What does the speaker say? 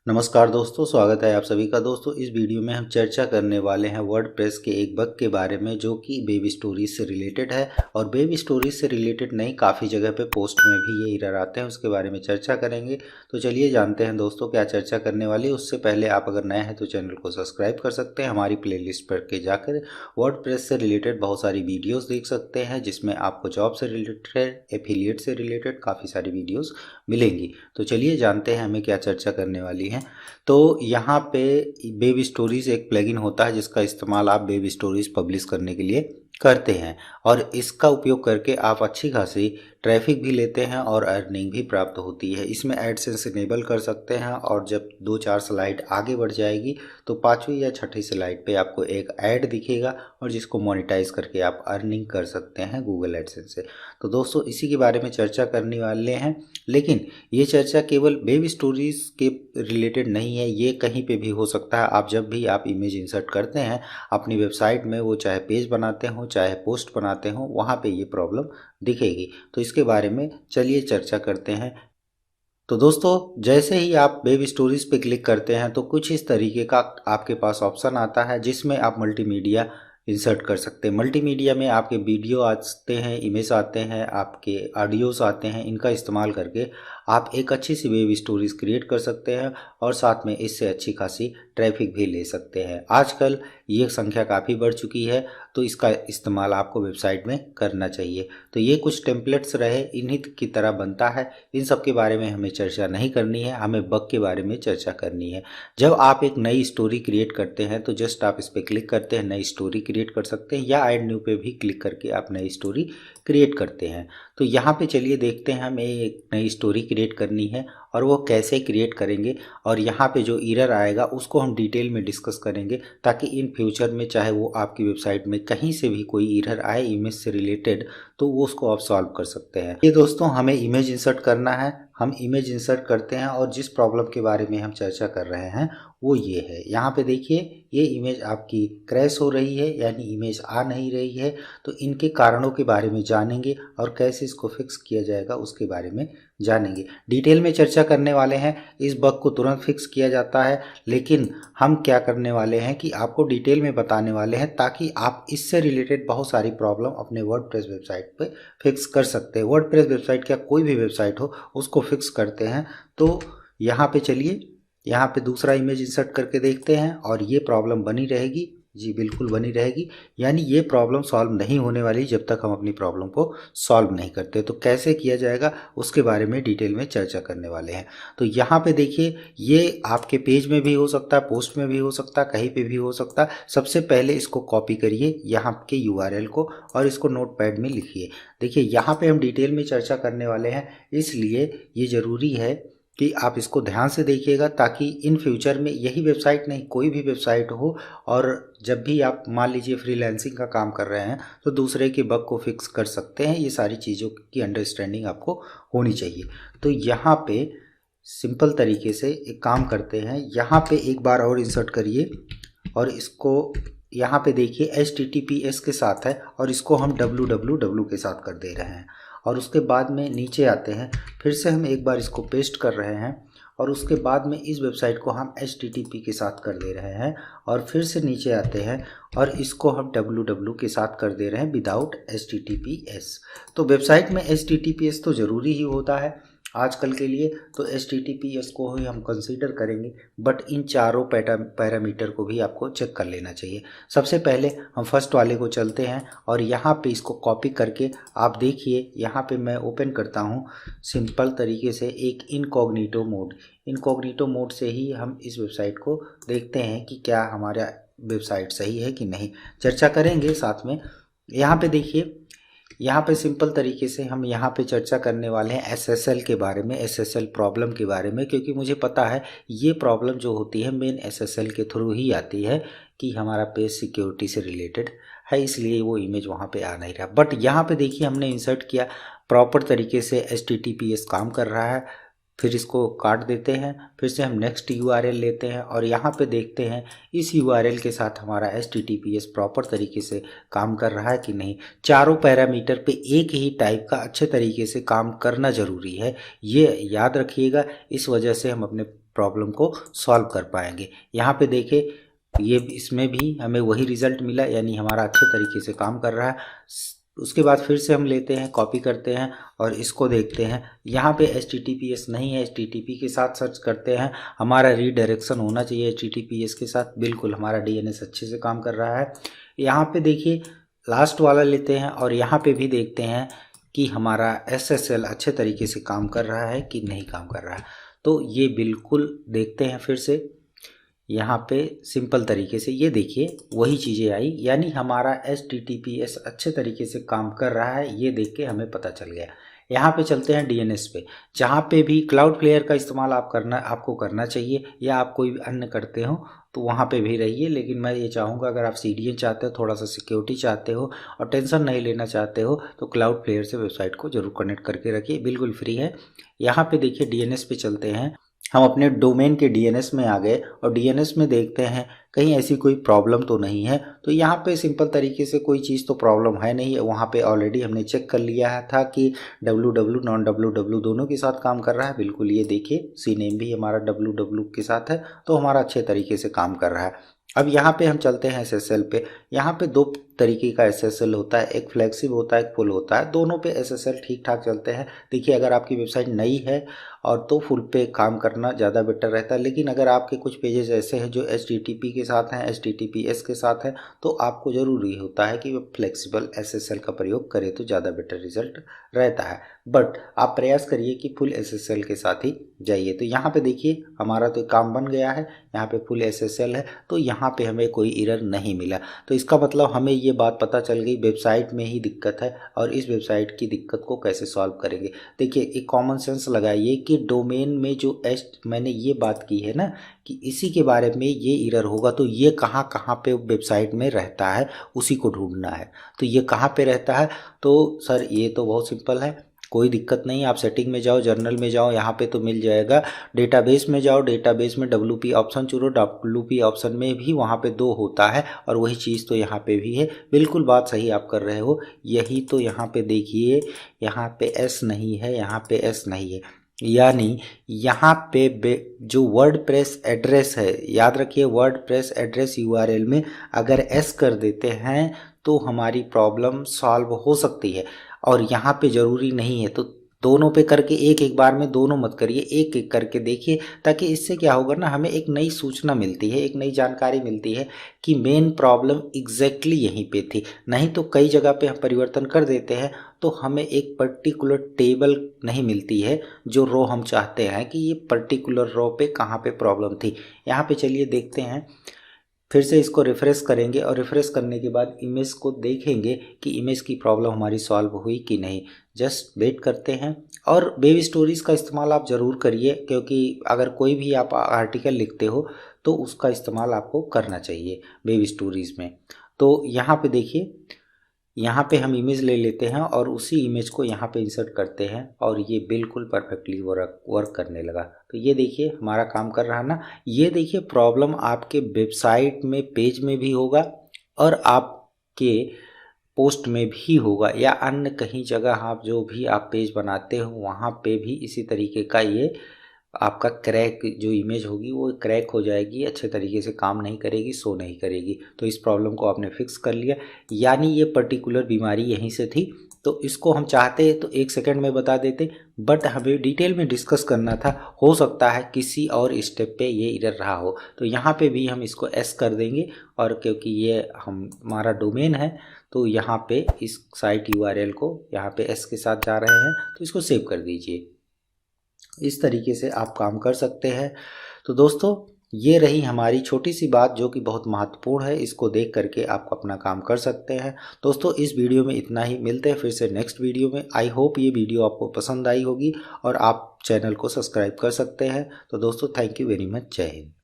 नमस्कार दोस्तों, स्वागत है आप सभी का। दोस्तों, इस वीडियो में हम चर्चा करने वाले हैं वर्डप्रेस के एक बग के बारे में जो कि बेबी स्टोरीज से रिलेटेड है। और बेबी स्टोरीज से रिलेटेड नहीं, काफ़ी जगह पे पोस्ट में भी ये एरर आते हैं, उसके बारे में चर्चा करेंगे। तो चलिए जानते हैं दोस्तों क्या चर्चा करने वाली है। उससे पहले आप अगर नए हैं तो चैनल को सब्सक्राइब कर सकते हैं। हमारी प्लेलिस्ट पर के जाकर वर्डप्रेस से रिलेटेड बहुत सारी वीडियोज़ देख सकते हैं, जिसमें आपको जॉब से रिलेटेड, एफिलिएट से रिलेटेड काफ़ी सारी वीडियोज़ मिलेंगी। तो चलिए जानते हैं हमें क्या चर्चा करने वाली है। तो यहाँ पे वेब स्टोरीज एक प्लगइन होता है जिसका इस्तेमाल आप वेब स्टोरीज पब्लिश करने के लिए करते हैं, और इसका उपयोग करके आप अच्छी खासी ट्रैफिक भी लेते हैं और अर्निंग भी प्राप्त होती है। इसमें एडसेंस इनेबल कर सकते हैं, और जब 2-4 स्लाइड आगे बढ़ जाएगी तो 5वीं या 6ठी स्लाइड पे आपको एक ऐड दिखेगा, और जिसको मोनेटाइज करके आप अर्निंग कर सकते हैं गूगल एडसेंस से। तो दोस्तों, इसी के बारे में चर्चा करने वाले हैं। लेकिन ये चर्चा केवल वेब स्टोरीज के रिलेटेड नहीं है, ये कहीं पे भी हो सकता है। आप जब भी आप इमेज इंसर्ट करते हैं अपनी वेबसाइट में, वो चाहे पेज बनाते हो चाहे पोस्ट बनाते हो, वहाँ पे ये प्रॉब्लम दिखेगी। तो इसके बारे में चलिए चर्चा करते हैं। तो दोस्तों, जैसे ही आप वेब स्टोरीज पे क्लिक करते हैं तो कुछ इस तरीके का आपके पास ऑप्शन आता है जिसमें आप मल्टीमीडिया इंसर्ट कर सकते हैं। मल्टीमीडिया में आपके वीडियो आते हैं, इमेज आते हैं, आपके ऑडियोज आते हैं। इनका इस्तेमाल करके आप एक अच्छी सी वेब स्टोरीज क्रिएट कर सकते हैं, और साथ में इससे अच्छी खासी ट्रैफिक भी ले सकते हैं। आजकल ये संख्या काफ़ी बढ़ चुकी है, तो इसका इस्तेमाल आपको वेबसाइट में करना चाहिए। तो ये कुछ टेम्पलेट्स रहे, इन्हीं की तरह बनता है। इन सब के बारे में हमें चर्चा नहीं करनी है, हमें बग के बारे में चर्चा करनी है। जब आप एक नई स्टोरी क्रिएट करते हैं तो जस्ट आप इस पर क्लिक करते हैं, नई स्टोरी क्रिएट कर सकते हैं, या ऐड न्यू पे भी क्लिक करके आप नई स्टोरी क्रिएट करते हैं। तो यहाँ पे चलिए देखते हैं, हमें एक नई स्टोरी क्रिएट करनी है और वो कैसे क्रिएट करेंगे, और यहाँ पे जो एरर आएगा उसको हम डिटेल में डिस्कस करेंगे, ताकि इन फ्यूचर में चाहे वो आपकी वेबसाइट में कहीं से भी कोई एरर आए इमेज से रिलेटेड, तो वो उसको आप सॉल्व कर सकते हैं। ये दोस्तों, हमें इमेज इंसर्ट करना है। हम इमेज इंसर्ट करते हैं, और जिस प्रॉब्लम के बारे में हम चर्चा कर रहे हैं वो ये है। यहाँ पे देखिए, ये इमेज आपकी क्रैश हो रही है, यानी इमेज आ नहीं रही है। तो इनके कारणों के बारे में जानेंगे, और कैसे इसको फिक्स किया जाएगा उसके बारे में जानेंगे। डिटेल में चर्चा करने वाले हैं। इस बग को तुरंत फिक्स किया जाता है, लेकिन हम क्या करने वाले हैं कि आपको डिटेल में बताने वाले हैं, ताकि आप इससे रिलेटेड बहुत सारी प्रॉब्लम अपने वर्डप्रेस वेबसाइट पे फिक्स कर सकते हैं। वर्डप्रेस वेबसाइट क्या, कोई भी वेबसाइट हो, उसको फिक्स करते हैं। तो यहाँ पे चलिए, यहाँ पे दूसरा इमेज इंसर्ट करके देखते हैं, और ये प्रॉब्लम बनी रहेगी। जी बिल्कुल बनी रहेगी, यानी ये प्रॉब्लम सॉल्व नहीं होने वाली जब तक हम अपनी प्रॉब्लम को सॉल्व नहीं करते। तो कैसे किया जाएगा उसके बारे में डिटेल में चर्चा करने वाले हैं। तो यहाँ पे देखिए, ये आपके पेज में भी हो सकता है, पोस्ट में भी हो सकता है, कहीं पे भी हो सकता है। सबसे पहले इसको कॉपी करिए यहाँ के यूआरएल को, और इसको नोटपैड में लिखिए। देखिए, यहाँ पे हम डिटेल में चर्चा करने वाले हैं, इसलिए ये ज़रूरी है कि आप इसको ध्यान से देखिएगा, ताकि इन फ्यूचर में यही वेबसाइट नहीं, कोई भी वेबसाइट हो, और जब भी आप मान लीजिए फ्रीलांसिंग का काम कर रहे हैं तो दूसरे के बग को फिक्स कर सकते हैं। ये सारी चीज़ों की अंडरस्टैंडिंग आपको होनी चाहिए। तो यहाँ पे सिंपल तरीके से एक काम करते हैं, यहाँ पे एक बार और इंसर्ट करिए, और इसको यहाँ पे देखिए HTTPS के साथ है, और इसको हम www के साथ कर दे रहे हैं। और उसके बाद में नीचे आते हैं, फिर से हम एक बार इसको पेस्ट कर रहे हैं, और उसके बाद में इस वेबसाइट को हम HTTP के साथ कर दे रहे हैं, और फिर से नीचे आते हैं और इसको हम www के साथ कर दे रहे हैं विदाउट HTTPS। तो वेबसाइट में HTTPS तो ज़रूरी ही होता है आजकल के लिए, तो HTTPS को ही हम कंसीडर करेंगे, बट इन चारों पैरामीटर को भी आपको चेक कर लेना चाहिए। सबसे पहले हम फर्स्ट वाले को चलते हैं, और यहाँ पे इसको कॉपी करके आप देखिए, यहाँ पे मैं ओपन करता हूँ सिंपल तरीके से एक इनकॉग्निटो मोड से ही हम इस वेबसाइट को देखते हैं कि क्या हमारा वेबसाइट सही है कि नहीं, चर्चा करेंगे साथ में। यहाँ पे देखिए, यहाँ पे सिंपल तरीके से हम यहाँ पे चर्चा करने वाले हैं SSL के बारे में, SSL प्रॉब्लम के बारे में, क्योंकि मुझे पता है ये प्रॉब्लम जो होती है मेन SSL के थ्रू ही आती है, कि हमारा पेज सिक्योरिटी से रिलेटेड है, इसलिए वो इमेज वहाँ पे आ नहीं रहा। बट यहाँ पे देखिए, हमने इंसर्ट किया प्रॉपर तरीके से, HTTPS काम कर रहा है। फिर इसको काट देते हैं, फिर से हम नेक्स्ट URL लेते हैं, और यहाँ पे देखते हैं इस URL के साथ हमारा HTTPS प्रॉपर तरीके से काम कर रहा है कि नहीं। चारों पैरामीटर पे एक ही टाइप का अच्छे तरीके से काम करना ज़रूरी है, ये याद रखिएगा। इस वजह से हम अपने प्रॉब्लम को सॉल्व कर पाएंगे। यहाँ पे देखिए ये इसमें भी हमें वही रिज़ल्ट मिला, यानी हमारा अच्छे तरीके से काम कर रहा है। उसके बाद फिर से हम लेते हैं, कॉपी करते हैं और इसको देखते हैं। यहाँ पे HTTPS नहीं है, HTTP के साथ सर्च करते हैं। हमारा रीडायरेक्शन होना चाहिए HTTPS के साथ। बिल्कुल हमारा DNS अच्छे से काम कर रहा है। यहाँ पे देखिए लास्ट वाला लेते हैं और यहाँ पे भी देखते हैं कि हमारा SSL अच्छे तरीके से काम कर रहा है कि नहीं काम कर रहा है। तो ये बिल्कुल देखते हैं फिर से। यहाँ पे सिंपल तरीके से ये देखिए वही चीज़ें आई, यानी हमारा HTTPS अच्छे तरीके से काम कर रहा है, ये देख के हमें पता चल गया। यहाँ पे चलते हैं DNS पे, जहाँ पे भी क्लाउडफ्लेयर का इस्तेमाल आपको करना चाहिए, या आप कोई अन्य करते हो तो वहाँ पे भी रहिए। लेकिन मैं ये चाहूँगा अगर आप CDN चाहते हो, थोड़ा सा सिक्योरिटी चाहते हो और टेंशन नहीं लेना चाहते हो, तो क्लाउडफ्लेयर से वेबसाइट को जरूर कनेक्ट करके रखिए, बिल्कुल फ्री है। यहाँ पे देखिए DNS पे चलते हैं। हम अपने डोमेन के DNS में आ गए और DNS में देखते हैं कहीं ऐसी कोई प्रॉब्लम तो नहीं है। तो यहाँ पे सिंपल तरीके से कोई चीज़ तो प्रॉब्लम है नहीं है। वहाँ पे ऑलरेडी हमने चेक कर लिया था कि www नॉन www दोनों के साथ काम कर रहा है। बिल्कुल ये देखिए CNAME भी हमारा www के साथ है, तो हमारा अच्छे तरीके से काम कर रहा है। अब यहाँ पे हम चलते हैं SSL पे। यहाँ पे दो तरीके का SSL होता है, एक फ्लेक्सिबल होता है, एक फुल होता है। दोनों पे SSL ठीक ठाक चलते हैं। देखिए अगर आपकी वेबसाइट नई है और तो फुल पे काम करना ज़्यादा बेटर रहता है, लेकिन अगर आपके कुछ पेजेस ऐसे हैं जो HTTP के साथ हैं, HTTPS के साथ हैं, तो आपको ज़रूरी होता है कि वो फ्लेक्सिबल SSL का प्रयोग करें तो ज़्यादा बेटर रिजल्ट रहता है। बट आप प्रयास करिए कि फुल SSL के साथ ही जाइए। तो यहाँ पे देखिए हमारा तो काम बन गया है, यहाँ पे फुल SSL है, तो यहाँ पे हमें कोई एरर नहीं मिला। तो इसका मतलब हमें ये बात पता चल गई वेबसाइट में ही दिक्कत है, और इस वेबसाइट की दिक्कत को कैसे सॉल्व करेंगे। देखिए एक कॉमन सेंस लगाइए कि डोमेन में जो मैंने ये बात की है ना कि इसी के बारे में ये एरर होगा, तो ये कहाँ कहाँ पे वेबसाइट में रहता है उसी को ढूंढना है। तो ये कहाँ पे रहता है, तो सर ये तो बहुत सिंपल है, कोई दिक्कत नहीं। आप सेटिंग में जाओ, जर्नल में जाओ, यहाँ पे तो मिल जाएगा। डेटाबेस में जाओ, डेटाबेस में WP ऑप्शन चुनो, WP ऑप्शन में भी वहाँ पे 2 होता है, और वही चीज़ तो यहाँ पे भी है। बिल्कुल बात सही आप कर रहे हो। यही तो यहाँ पे देखिए, यहाँ पे S नहीं है, यहाँ पे S नहीं है, यानी यहाँ पे जो वर्डप्रेस एड्रेस है, याद रखिए वर्डप्रेस एड्रेस URL में अगर S कर देते हैं तो हमारी प्रॉब्लम सॉल्व हो सकती है, और यहाँ पे ज़रूरी नहीं है। तो दोनों पे करके एक एक बार में दोनों मत करिए, एक एक करके देखिए, ताकि इससे क्या होगा ना, हमें एक नई सूचना मिलती है, एक नई जानकारी मिलती है कि मेन प्रॉब्लम एग्जैक्टली यहीं पे थी। नहीं तो कई जगह पे हम परिवर्तन कर देते हैं तो हमें एक पर्टिकुलर टेबल नहीं मिलती है, जो रो हम चाहते हैं कि ये पर्टिकुलर रो पे कहाँ पे प्रॉब्लम थी। यहाँ पे चलिए देखते हैं, फिर से इसको रिफ़्रेश करेंगे और रिफ़्रेश करने के बाद इमेज को देखेंगे कि इमेज की प्रॉब्लम हमारी सॉल्व हुई कि नहीं। जस्ट वेट करते हैं। और वेब स्टोरीज़ का इस्तेमाल आप ज़रूर करिए, क्योंकि अगर कोई भी आप आर्टिकल लिखते हो तो उसका इस्तेमाल आपको करना चाहिए वेब स्टोरीज़ में। तो यहाँ पे देखिए, यहाँ पे हम इमेज ले लेते हैं और उसी इमेज को यहाँ पे इंसर्ट करते हैं, और ये बिल्कुल परफेक्टली वर्क करने लगा। तो ये देखिए हमारा काम कर रहा है ना। ये देखिए प्रॉब्लम आपके वेबसाइट में पेज में भी होगा और आपके पोस्ट में भी होगा, या अन्य कहीं जगह आप जो भी आप पेज बनाते हो वहाँ पे भी इसी तरीके का ये आपका क्रैक जो इमेज होगी वो क्रैक हो जाएगी, अच्छे तरीके से काम नहीं करेगी, शो नहीं करेगी। तो इस प्रॉब्लम को आपने फिक्स कर लिया, यानी ये पर्टिकुलर बीमारी यहीं से थी। तो इसको हम चाहते तो 1 सेकंड में बता देते, बट हमें डिटेल में डिस्कस करना था। हो सकता है किसी और स्टेप पे ये एरर रहा हो, तो यहाँ पे भी हम इसको S कर देंगे, और क्योंकि ये हमारा डोमेन है तो यहाँ पे इस साइट URL को यहाँ पे S के साथ जा रहे हैं, तो इसको सेव कर दीजिए। इस तरीके से आप काम कर सकते हैं। तो दोस्तों ये रही हमारी छोटी सी बात जो कि बहुत महत्वपूर्ण है, इसको देख करके आप अपना काम कर सकते हैं। दोस्तों इस वीडियो में इतना ही, मिलते हैं फिर से नेक्स्ट वीडियो में। आई होप ये वीडियो आपको पसंद आई होगी और आप चैनल को सब्सक्राइब कर सकते हैं। तो दोस्तों थैंक यू वेरी मच, जय हिंद।